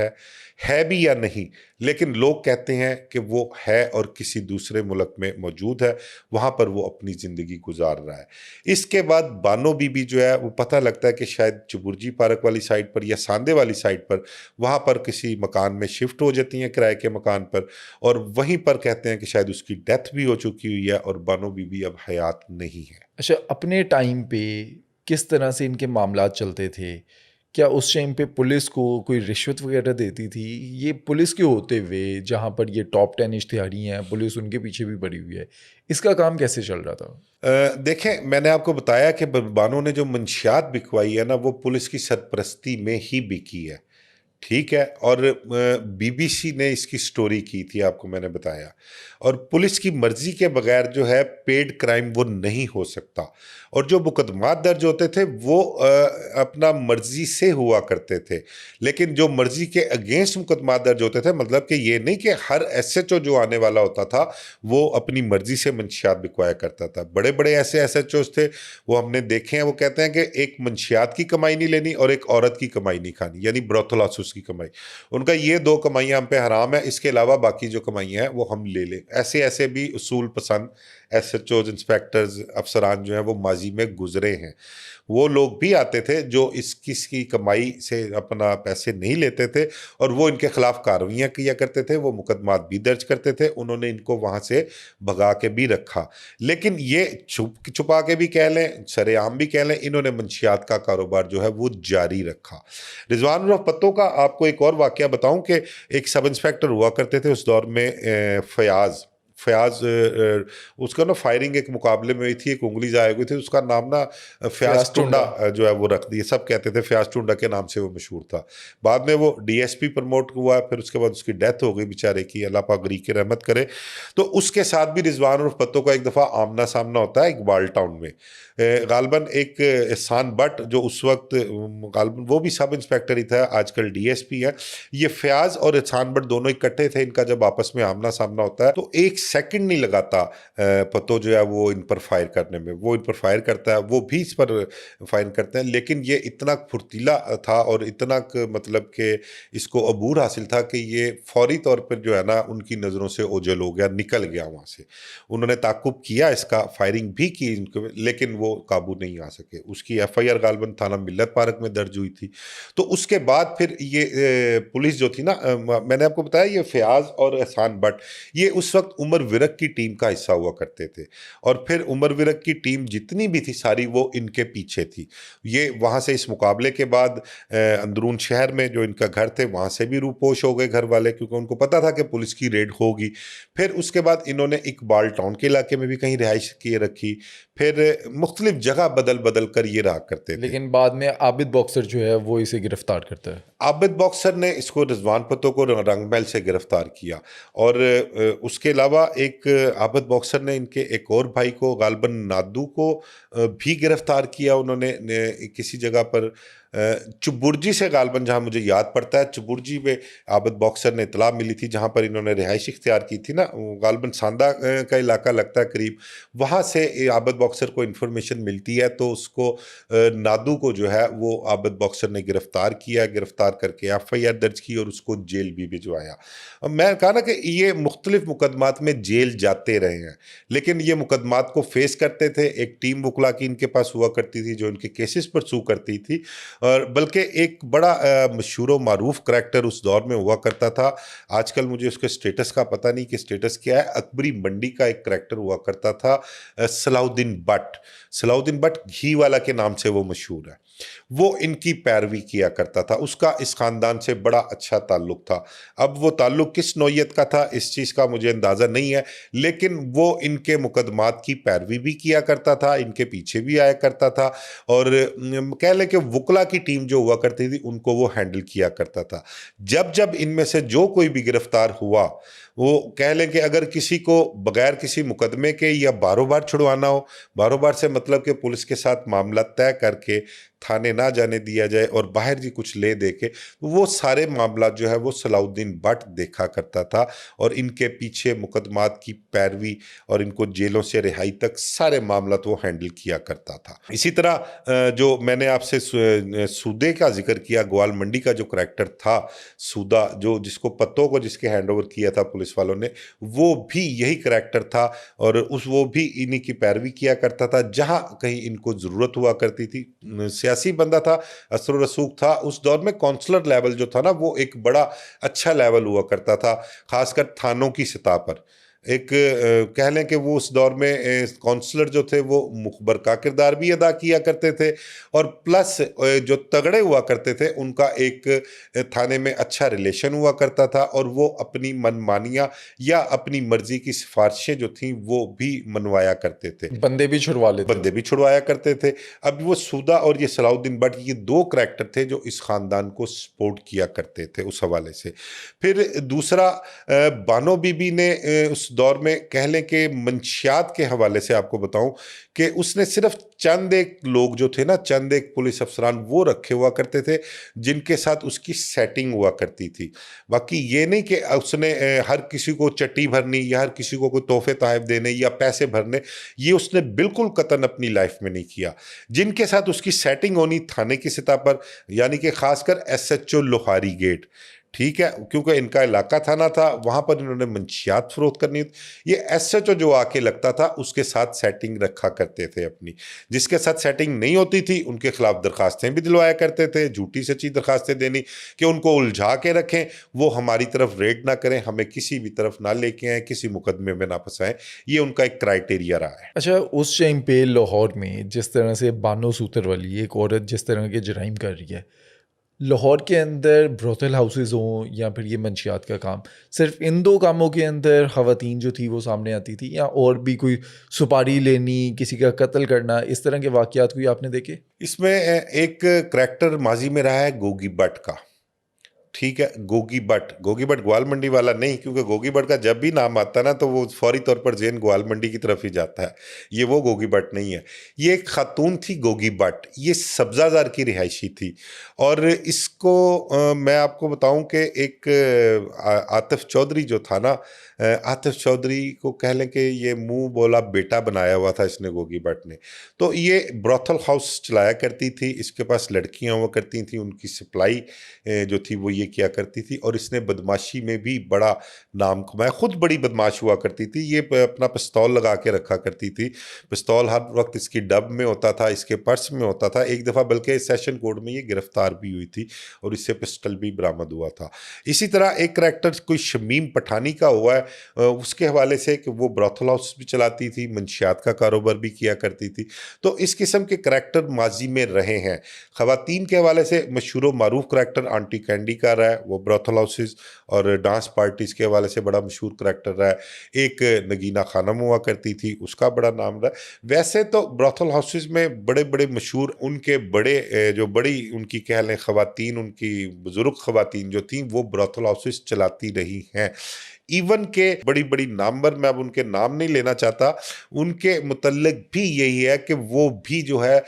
है भी या नहीं, लेकिन लोग कहते हैं कि वो है और किसी दूसरे मुल्क में मौजूद है, वहाँ पर वो अपनी ज़िंदगी गुजार रहा है। इसके बाद बानो बीबी जो है वो पता लगता है कि शायद चुबुर्जी पार्क वाली साइड पर या सांदे वाली साइड पर, वहाँ पर किसी मकान में शिफ्ट हो जाती हैं, किराए के मकान पर, और वहीं पर कहते हैं कि शायद उसकी डेथ भी हो चुकी हुई है और बानो बीबी अब हयात नहीं है। अच्छा, अपने टाइम पे किस तरह से इनके मामलात चलते थे? क्या उस टाइम पे पुलिस को कोई रिश्वत वगैरह देती थी? ये पुलिस के होते हुए जहाँ पर ये टॉप 10 इश्तिहारी हैं, पुलिस उनके पीछे भी पड़ी हुई है, इसका काम कैसे चल रहा था? देखें, मैंने आपको बताया कि बानो ने जो मंशियात बिकवाई है ना, वो पुलिस की सरपरस्ती में ही बिकी है, ठीक है। और बीबीसी ने इसकी स्टोरी की थी, आपको मैंने बताया। और पुलिस की मर्जी के बगैर जो है पेड क्राइम वो नहीं हो सकता, और जो मुकदमात दर्ज होते थे वो अपना मर्जी से हुआ करते थे। लेकिन जो मर्जी के अगेंस्ट मुकदमात दर्ज होते थे, मतलब कि ये नहीं कि हर एसएचओ जो आने वाला होता था वो अपनी मर्जी से मंशियात बिकवाया करता था। बड़े बड़े ऐसे एसएचओस थे, वो हमने देखे हैं, वो कहते हैं कि एक मंशियात की कमाई नहीं लेनी और एक औरत की कमाई नहीं खानी, यानी ब्रोथोलासुस की कमाई। उनका ये 2 कमाइयाँ हम पे हराम है, इसके अलावा बाकी जो कमाइयाँ हैं वो हम ले लें। ऐसे ऐसे भी उसूल पसंद एसएचओज, इंस्पेक्टर्स, अफसरान जो हैं वो माजी में गुजरे हैं। वो लोग भी आते थे जो किसकी कमाई से अपना पैसे नहीं लेते थे, और वो इनके खिलाफ कार्रवाइयाँ किया करते थे, वो मुकदमात भी दर्ज करते थे। उन्होंने इनको वहाँ से भगा के भी रखा, लेकिन ये छुपा के भी कह लें, सरेआम भी कह लें, इन्होंने मंशियात का कारोबार जो है वो जारी रखा। रिजवान उर्फ पत्तो का आपको एक और वाक़या बताऊं कि एक सब इंस्पेक्टर हुआ करते थे उस दौर में, फयाज उसका ना फायरिंग एक मुकाबले में हुई थी, एक उंगली ज़ाया हुई थी, उसका नाम ना फयाज फयाज टुंडा टुंडा। जो है वो रख दिए, सब कहते थे फयाज टुंडा के नाम से वो मशहूर था। बाद में वो डीएसपी प्रमोट हुआ, फिर उसके बाद उसकी डेथ हो गई बेचारे की, अल्लाह पाक गरीक की रहमत करे। तो उसके साथ भी रिजवान और पत्तों का एक दफ़ा आमना सामना होता है इकबाल टाउन में। गालबन एक एहसान बट जो उस वक्त गालबन वो भी सब इंस्पेक्टर ही था, आजकल डीएसपी है। ये फयाज और एहसान बट दोनों इकट्ठे थे, इनका जब आपस में आमना सामना होता है तो एक सेकंड नहीं लगाता पत्तो जो है वो इन पर फायर करने में, वो इन पर फायर करता है, वो भी इस पर फायर करते हैं। लेकिन ये इतना फुर्तीला था और इतना मतलब कि इसको अबूर हासिल था कि ये फौरी तौर पर जो है ना उनकी नज़रों से ओझल हो गया, निकल गया वहाँ से। उन्होंने ताकुब किया इसका, फायरिंग भी की इनको, लेकिन वो काबू नहीं आ सके। उसकी एफआईआर गालबन थाना मिल्लत पार्क में दर्ज हुई थी। तो उसके बाद फिर ये पुलिस जो थी ना, मैंने आपको बताया ये फयाज और एहसान बट ये उस वक्त उमर विरक की टीम का हिस्सा हुआ करते थे। और फिर उमर विरक की टीम जितनी भी थी सारी वो इनके पीछे थी। ये वहाँ से इस मुकाबले के बाद अंदरून शहर में जो इनका घर थे वहाँ से भी रूपोश हो गए घर वाले, क्योंकि उनको पता था कि पुलिस की रेड होगी। फिर उसके बाद इन्होंने इकबाल टाउन के इलाके में भी कहीं रिहाइश किए रखी, फिर मुख्तलिफ जगह बदल बदल कर ये रहा करते थे। लेकिन बाद में आबिद बॉक्सर जो है वो इसे गिरफ्तार करता है। आबिद बॉक्सर ने इसको रिजवान पत्तों को रंगमहल से गिरफ्तार किया। और उसके अलावा एक आबिद बॉक्सर ने इनके एक और भाई को गालबन नादू को भी गिरफ्तार किया उन्होंने किसी जगह पर चुबुर्जी से गालबन, जहाँ मुझे याद पड़ता है चुबुर्जी में आबिद बॉक्सर ने इतला मिली थी, जहाँ पर इन्होंने रिहाइश इख्तियार की थी ना, गालबन सांदा का इलाका लगता है करीब, वहाँ से आबिद बॉक्सर को इन्फॉर्मेशन मिलती है। तो उसको नादू को जो है वो आबिद बॉक्सर ने गिरफ्तार किया, गिरफ्तार करके एफआईआर दर्ज की और उसको जेल भी भिजवाया। अब मैं कहा ना कि ये मुख्तलिफ मुकदमात में जेल जाते रहे हैं, लेकिन ये मुकदमात को फेस करते थे। एक टीम वकला की इनके पास हुआ करती थी जो इनके केसेस पर सू करती थी। और बल्कि एक बड़ा मशहूर व मारूफ करैक्टर उस दौर में हुआ करता था, आजकल मुझे उसके स्टेटस का पता नहीं कि स्टेटस क्या है, अकबरी मंडी का एक करैक्टर हुआ करता था सलाउद्दीन बट। सलाउद्दीन बट घी वाला के नाम से वो मशहूर है। वो इनकी पैरवी किया करता था, उसका इस खानदान से बड़ा अच्छा ताल्लुक था। अब वो ताल्लुक किस नौयत का था इस चीज़ का मुझे अंदाज़ा नहीं है, लेकिन वो इनके मुकदमात की पैरवी भी किया करता था, इनके पीछे भी आया करता था। और कह लें कि वकला की टीम जो हुआ करती थी उनको वो हैंडल किया करता था। जब जब इनमें से जो कोई भी गिरफ्तार हुआ, वो कह लें कि अगर किसी को बगैर किसी मुकदमे के या बारोबार छुड़वाना हो, बारोबार से मतलब कि पुलिस के साथ मामला तय करके थाने ना जाने दिया जाए और बाहर जी कुछ ले दे के, वो सारे मामला जो है वो सलाउद्दीन बट देखा करता था और इनके पीछे मुकदमात की पैरवी और इनको जेलों से रिहाई तक सारे मामला तो वो हैंडल किया करता था। इसी तरह जो मैंने आपसे सूदे का जिक्र किया, ग्वाल मंडी का जो करैक्टर था सूदा, जो जिसको पत्तों को जिसके हैंड ओवर किया था पुलिस वालों ने, वो भी यही करैक्टर था और वो भी इन्हीं की पैरवी किया करता था। जहां कहीं इनको ज़रूरत हुआ करती थी, सियासी बंदा था, असर रसूख था उस दौर में, काउंसलर लेवल जो था ना वो एक बड़ा अच्छा लेवल हुआ करता था, खासकर थानों की सतह पर। एक कह लें कि वो उस दौर में काउंसलर जो थे वो मुखबर का किरदार भी अदा किया करते थे और प्लस जो तगड़े हुआ करते थे उनका एक थाने में अच्छा रिलेशन हुआ करता था और वो अपनी मनमानियाँ या अपनी मर्जी की सिफारिशें जो थीं वो भी मनवाया करते थे, बंदे भी छुड़वा लेते बंदे भी छुड़वाया करते थे। अब वो सूदा और ये सलाउद्दीन बट, ये दो करैक्टर थे जो इस खानदान को सपोर्ट किया करते थे उस हवाले से। फिर दूसरा बानो बीबी ने उस दौर में कह लें कि मंशियात के हवाले से आपको बताऊं कि उसने सिर्फ चंद एक लोग जो थे ना, चंद एक पुलिस अफसरान वो रखे हुआ करते थे जिनके साथ उसकी सेटिंग हुआ करती थी। बाकी ये नहीं कि उसने हर किसी को चट्टी भरनी या हर किसी को कोई तोहफे तहफ देने या पैसे भरने, ये उसने बिल्कुल कतन अपनी लाइफ में नहीं किया। जिनके साथ उसकी सेटिंग होनी थाने की सतह पर, यानी कि खासकर एसएचओ लोहारी गेट, ठीक है, क्योंकि इनका इलाका थाना था, वहां पर इन्होंने मंशियात फरोख्त करनी थी। ये एसएचओ जो आके लगता था उसके साथ सेटिंग रखा करते थे अपनी, जिसके साथ सेटिंग नहीं होती थी उनके खिलाफ दरखास्तें भी दिलवाया करते थे, झूठी सच्ची दरखास्तें देनी कि उनको उलझा के रखें, वो हमारी तरफ रेड ना करें, हमें किसी भी तरफ ना लेके आए, किसी मुकदमे में ना फंसाएं। ये उनका एक क्राइटेरिया रहा है। अच्छा, उस टाइम पे लाहौर में जिस तरह से बानो सूतर वाली एक औरत जिस तरह के जराइम कर रही है, लाहौर के अंदर ब्रोथल हाउसेज़ हों या फिर ये मंशियात का काम, सिर्फ़ इन 2 कामों के अंदर ख़वातीन जो थी वो सामने आती थी, या और भी कोई सुपारी लेनी, किसी का कत्ल करना, इस तरह के वाक़यात कोई आपने देखे? इसमें एक करैक्टर माज़ी में रहा है गोगी बट का। ठीक है, गोगी बट ग्वाल मंडी वाला नहीं, क्योंकि गोगी बट का जब भी नाम आता है ना तो वो फौरी तौर पर ज़हन ग्वाल मंडी की तरफ ही जाता है। ये वो गोगी बट नहीं है। ये एक खातून थी गोगी बट, ये सब्ज़ाज़ार की रिहायशी थी और इसको मैं आपको बताऊं कि एक आतिफ चौधरी जो था ना, आतिफ चौधरी को कह लें कि ये मुंह बोला बेटा बनाया हुआ था इसने, गोगी बट ने। तो ये ब्रोथल हाउस चलाया करती थी, इसके पास लड़कियां हुआ करती थी, उनकी सप्लाई जो थी वो ये किया करती थी और इसने बदमाशी में भी बड़ा नाम कमाया। खुद बड़ी बदमाश हुआ करती थी ये, अपना पिस्तौल लगा के रखा करती थी। पिस्तौल हर वक्त इसकी डब में होता था, इसके पर्स में होता था। एक दफ़ा बल्कि सेशन कोर्ट में ये गिरफ्तार भी हुई थी और इससे पिस्टल भी बरामद हुआ था। इसी तरह एक करैक्टर कोई शमीम पठानी का हुआ है, उसके हवाले से कि वो ब्रोथल हाउस भी चलाती थी, मंशियात का कारोबार भी किया करती थी। तो इस किस्म के करैक्टर माजी में रहे हैं। ख़वातीन के हवाले से मशहूर मारूफ करैक्टर आंटी कैंडी का रहा है, वो ब्रोथल हाउसेस और डांस पार्टीज़ के हवाले से बड़ा मशहूर करैक्टर रहा है। एक नगीना खानम हुआ करती थी, उसका बड़ा नाम रहा है। वैसे तो ब्रोथल हाउसेस में बड़े बड़े मशहूर उनके बड़े जो बड़ी उनकी कह लें ख़वातीन, उनकी बुज़ुर्ग ख़वातीन जो थीं वो ब्रोथल हाउसेस चलाती रही हैं। इवन के बड़ी बड़ी नामवर, मैं अब उनके नाम नहीं लेना चाहता, उनके मुतल्लिक भी यही है कि वो भी जो है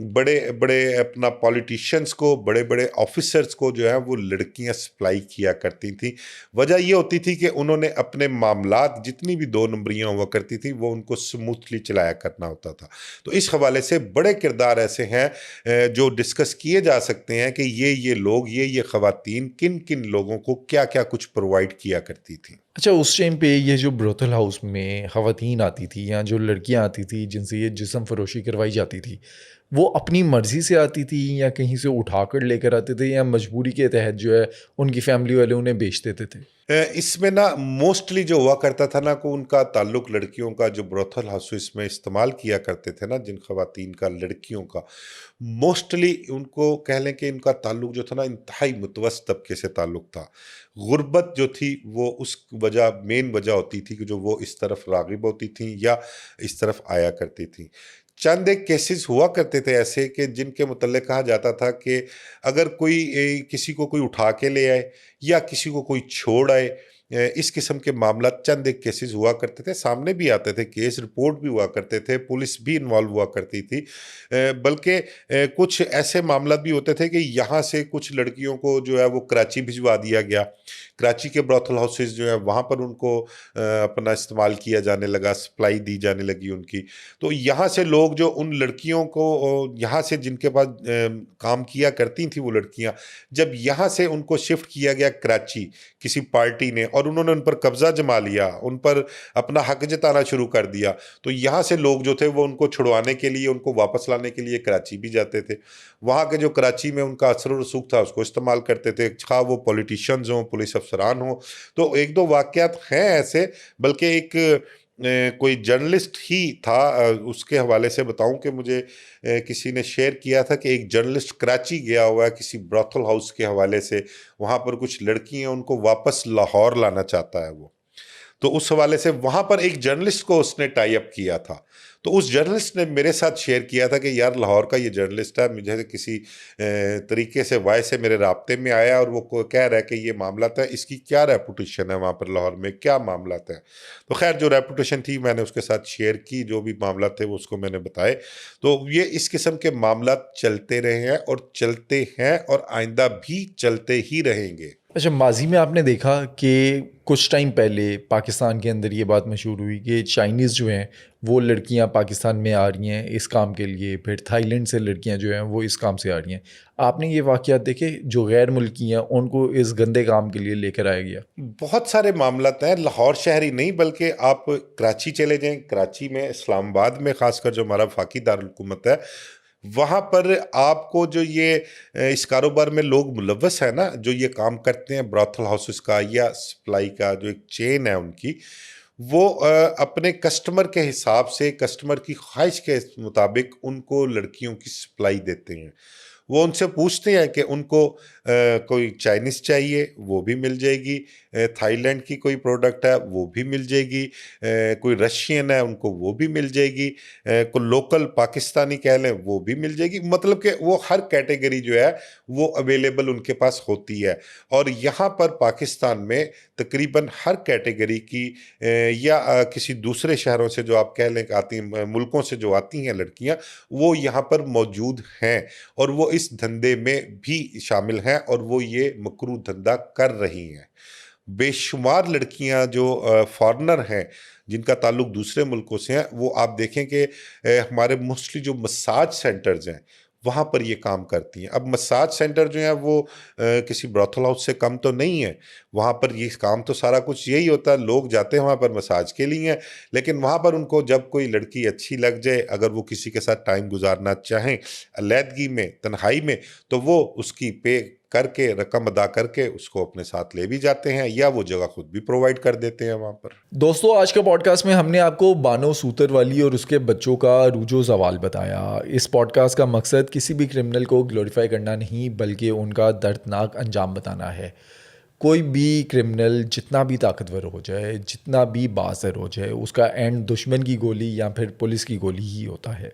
बड़े बड़े अपना पॉलिटिशियंस को, बड़े बड़े ऑफिसर्स को जो है वो लड़कियां सप्लाई किया करती थी। वजह ये होती थी कि उन्होंने अपने मामलात, जितनी भी 2 नंबरियां हुआ करती थी, वो उनको स्मूथली चलाया करना होता था। तो इस हवाले से बड़े किरदार ऐसे हैं जो डिस्कस किए जा सकते हैं कि ये लोग, ये ख़वातीन किन किन लोगों को क्या क्या कुछ प्रोवाइड किया करती थी। अच्छा, उस टाइम पे ये जो ब्रोथल हाउस में ख़वातीन आती थी या जो लड़कियां आती थी जिनसे ये जिस्म फरोशी करवाई जाती थी, वो अपनी मर्ज़ी से आती थी या कहीं से उठाकर लेकर आते थे, या मजबूरी के तहत जो है उनकी फैमिली वाले उन्हें बेच देते थे? इसमें ना मोस्टली जो हुआ करता था ना, को उनका ताल्लुक लड़कियों का, जो ब्रोथल हाउसेस में इस्तेमाल किया करते थे ना जिन ख़वातीन का, लड़कियों का, मोस्टली उनको कह लें कि इनका ताल्लुक जो था ना इंतहाई मुतवस्सित तबके से ताल्लुक था। गुर्बत जो थी वो उस वजह, मेन वजह होती थी कि जो वो इस तरफ राग़िब होती थी या इस तरफ आया करती थी। चंद एक केसेस हुआ करते थे ऐसे कि जिनके मुतल्लिक़ कहा जाता था कि अगर कोई किसी को कोई उठा के ले आए या किसी को कोई छोड़ आए, इस किस्म के मामला चंद एक केसेस हुआ करते थे, सामने भी आते थे, केस रिपोर्ट भी हुआ करते थे, पुलिस भी इन्वॉल्व हुआ करती थी। बल्कि कुछ ऐसे मामला भी होते थे कि यहाँ से कुछ लड़कियों को जो है वो कराची भिजवा दिया गया। कराची के ब्रोथल हाउसेस जो है वहाँ पर उनको अपना इस्तेमाल किया जाने लगा, सप्लाई दी जाने लगी उनकी। तो यहाँ से लोग जो उन लड़कियों को यहाँ से जिनके पास काम किया करती थी वो लड़कियाँ, जब यहाँ से उनको शिफ्ट किया गया कराची किसी पार्टी ने और उन्होंने उन पर कब्जा जमा लिया, उन पर अपना हक जताना शुरू कर दिया, तो यहाँ से लोग जो थे वो उनको छुड़वाने के लिए, उनको वापस लाने के लिए कराची भी जाते थे। वहाँ के जो कराची में उनका असर और रसूख था उसको इस्तेमाल करते थे, खा वो पॉलिटिशियंस हों, पुलिस अफसरान हों। तो एक दो वाक़यात हैं ऐसे, बल्कि एक कोई जर्नलिस्ट ही था, उसके हवाले से बताऊं कि मुझे किसी ने शेयर किया था कि एक जर्नलिस्ट कराची गया हुआ है किसी ब्रोथल हाउस के हवाले से, वहाँ पर कुछ लड़की हैं, उनको वापस लाहौर लाना चाहता है वो। तो उस हवाले से वहाँ पर एक जर्नलिस्ट को उसने टाई अप किया था। तो उस जर्नलिस्ट ने मेरे साथ शेयर किया था कि यार लाहौर का ये जर्नलिस्ट है, मुझे किसी तरीके से वाय से मेरे राब्ते में आया और वो कह रहा है कि ये मामला था, इसकी क्या रेपुटेशन है वहाँ पर लाहौर में, क्या मामला था। तो खैर जो रेपुटेशन थी मैंने उसके साथ शेयर की, जो भी मामला थे वो उसको मैंने बताए। तो ये इस किस्म के मामला चलते रहे हैं और चलते हैं और आइंदा भी चलते ही रहेंगे। अच्छा, माज़ी में आपने देखा कि कुछ टाइम पहले पाकिस्तान के अंदर ये बात मशहूर हुई कि चाइनीज़ जो हैं वो लड़कियां पाकिस्तान में आ रही हैं इस काम के लिए, फिर थाईलैंड से लड़कियां जो हैं वो इस काम से आ रही हैं। आपने ये वाक़यात देखे जो गैर मुल्की हैं उनको इस गंदे काम के लिए लेकर आया गया? बहुत सारे मामला हैं, लाहौर शहर ही नहीं बल्कि आप कराची चले जाएं, कराची में, इस्लामाबाद में ख़ासकर जो हमारा फाकी दारुल हुकूमत है, वहाँ पर आपको जो ये इस कारोबार में लोग मुलव्वस है ना, जो ये काम करते हैं ब्रॉथल हाउसेस का या सप्लाई का जो एक चेन है उनकी, वो अपने कस्टमर के हिसाब से, कस्टमर की ख्वाहिश के मुताबिक उनको लड़कियों की सप्लाई देते हैं। वो उनसे पूछते हैं कि उनको कोई चाइनीज़ चाहिए, वो भी मिल जाएगी, थाईलैंड की कोई प्रोडक्ट है वो भी मिल जाएगी, कोई रशियन है उनको वो भी मिल जाएगी, कोई लोकल पाकिस्तानी कह लें वो भी मिल जाएगी। मतलब कि वो हर कैटेगरी जो है वो अवेलेबल उनके पास होती है। और यहाँ पर पाकिस्तान में तकरीबन हर कैटेगरी की या किसी दूसरे शहरों से जो आप कह लें कि आती हैं, मुल्कों से जो आती हैं लड़कियाँ, वो यहाँ पर मौजूद हैं और वो इस धंधे में भी शामिल हैं और वो ये मकरूह धंधा कर रही हैं। बेशुमार लड़कियां जो फॉरेनर हैं जिनका ताल्लुक दूसरे मुल्कों से है, वो आप देखें कि हमारे मोस्टली जो मसाज सेंटर्स हैं वहाँ पर ये काम करती हैं। अब मसाज सेंटर जो है वो किसी ब्रॉथल हाउस से कम तो नहीं है। वहाँ पर ये काम तो सारा कुछ यही होता है, लोग जाते हैं वहाँ पर मसाज के लिए, लेकिन वहाँ पर उनको जब कोई लड़की अच्छी लग जाए, अगर वो किसी के साथ टाइम गुजारना चाहें अलैदगी में, तन्हाई में, तो वो उसकी पे करके रकम अदा करके उसको अपने साथ ले भी जाते हैं या वो जगह खुद भी प्रोवाइड कर देते हैं वहाँ पर। दोस्तों, आज का पॉडकास्ट में हमने आपको बानो सूतरवाली और उसके बच्चों का रूजो सवाल बताया। इस पॉडकास्ट का मकसद किसी भी क्रिमिनल को ग्लोरीफाई करना नहीं, बल्कि उनका दर्दनाक अंजाम बताना है। कोई भी क्रिमिनल जितना भी ताकतवर हो जाए, जितना भी बाज़र हो जाए, उसका एंड दुश्मन की गोली या फिर पुलिस की गोली ही होता है।